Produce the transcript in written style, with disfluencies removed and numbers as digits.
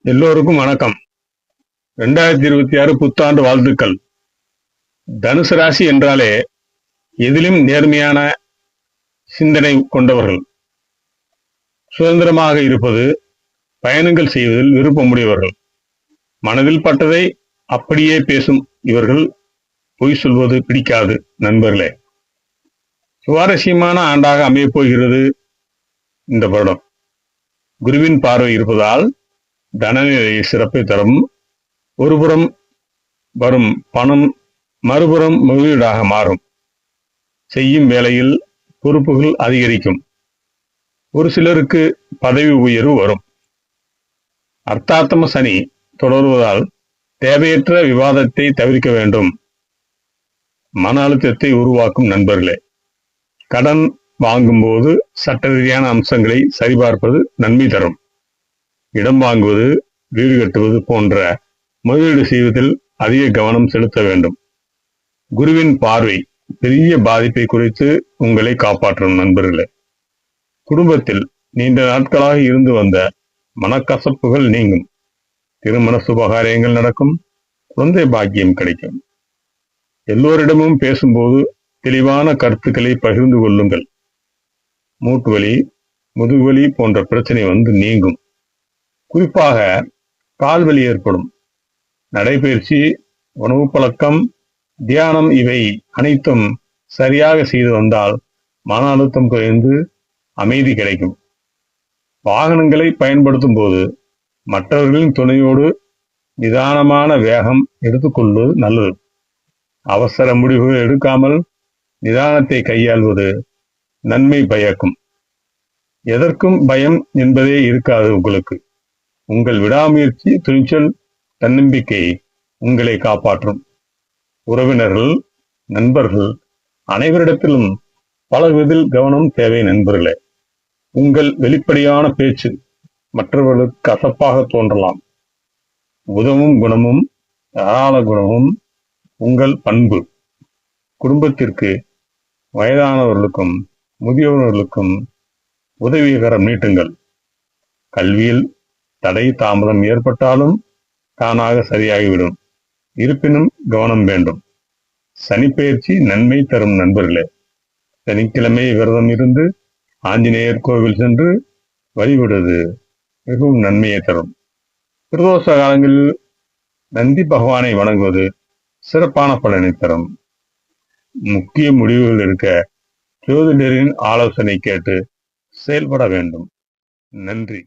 எல்லோருக்கும் வணக்கம். 2026 புத்தாண்டு வாழ்த்துக்கள். தனுசு ராசி என்றாலே எதிலும் நேர்மையான சிந்தனை கொண்டவர்கள், சுதந்திரமாக இருப்பது, பயணங்கள் செய்வதில் விருப்பமுடையவர்கள், மனதில் பட்டதை அப்படியே பேசும் இவர்கள். பொய் சொல்வது பிடிக்காது நண்பர்களே. சுவாரஸ்யமான ஆண்டாக அமையப் போகிறது இந்த வருடம். குருவின் பார்வை இருப்பதால் தனநிலை சிறப்பை தரும். ஒருபுறம் வரும் பணம் மறுபுறம் முதலீடாக மாறும். செய்யும் வேளையில் பொறுப்புகள் அதிகரிக்கும். ஒரு சிலருக்கு பதவி உயர்வு வரும். அர்த்தாத்தம சனி தொடர்வதால் தேவையற்ற விவாதத்தை தவிர்க்க வேண்டும். மன அழுத்தத்தை உருவாக்கும் நண்பர்களே. கடன் வாங்கும்போது சட்ட ரீதியான அம்சங்களை சரிபார்ப்பது நன்மை தரும். இடம் வாங்குவது, வீடு கட்டுவது போன்ற முதலீடு செய்வதில் அதிக கவனம் செலுத்த வேண்டும். குருவின் பார்வை பெரிய பாதிப்பை குறித்து உங்களை காப்பாற்றும் நண்பர்களே. குடும்பத்தில் நீண்ட நாட்களாக இருந்து வந்த மனக்கசப்புகள் நீங்கும். திருமண சுபகாரியங்கள் நடக்கும். குழந்தை பாக்கியம் கிடைக்கும். எல்லோரிடமும் பேசும்போது தெளிவான கருத்துக்களை பகிர்ந்து கொள்ளுங்கள். மூட்டு வலி, முதுகுவலி போன்ற பிரச்சனை வந்து நீங்கும். குறிப்பாக கால்வலி ஏற்படும். நடைபயிற்சி, உணவு பழக்கம், தியானம் இவை அனைத்தும் சரியாக செய்து வந்தால் மன அழுத்தம் குறைந்து அமைதி கிடைக்கும். வாகனங்களை பயன்படுத்தும் போது மற்றவர்களின் துணையோடு நிதானமான வேகம் எடுத்துக்கொள்வது நல்லது. அவசர முடிவுகள் எடுக்காமல் நிதானத்தை கையாள்வது நன்மை பயக்கும். எதற்கும் பயம் என்பதே இருக்காது உங்களுக்கு. உங்கள் விடாமுயற்சி, துணிச்சல், தன்னம்பிக்கை உங்களை காப்பாற்றும். உறவினர்கள், நண்பர்கள் அனைவரிடத்திலும் பழகுவதில் கவனம் தேவை நண்பர்களே. உங்கள் வெளிப்படையான பேச்சு மற்றவர்களுக்கு கசப்பாக தோன்றலாம். உதவும் குணமும் தாராள குணமும் உங்கள் பண்பு. குடும்பத்திற்கு, வயதானவர்களுக்கும் முதியவர்களுக்கும் உதவிகரம் நீட்டுங்கள். கல்வியில் தடை தாமதம் ஏற்பட்டாலும் தானாக சரியாகிவிடும். இருப்பினும் கவனம் வேண்டும். சனிப்பெயர்ச்சி நன்மை தரும் நண்பர்களே. சனிக்கிழமை விரதம் இருந்து ஆஞ்சநேயர் கோவில் சென்று வழிபடுவது மிகவும் நன்மையை தரும். பிரதோஷ காலங்களில் நந்தி பகவானை வணங்குவது சிறப்பான பலனை தரும். முக்கிய முடிவுகள் எடுக்க ஜோதிடரின் ஆலோசனை கேட்டு செயல்பட வேண்டும். நன்றி.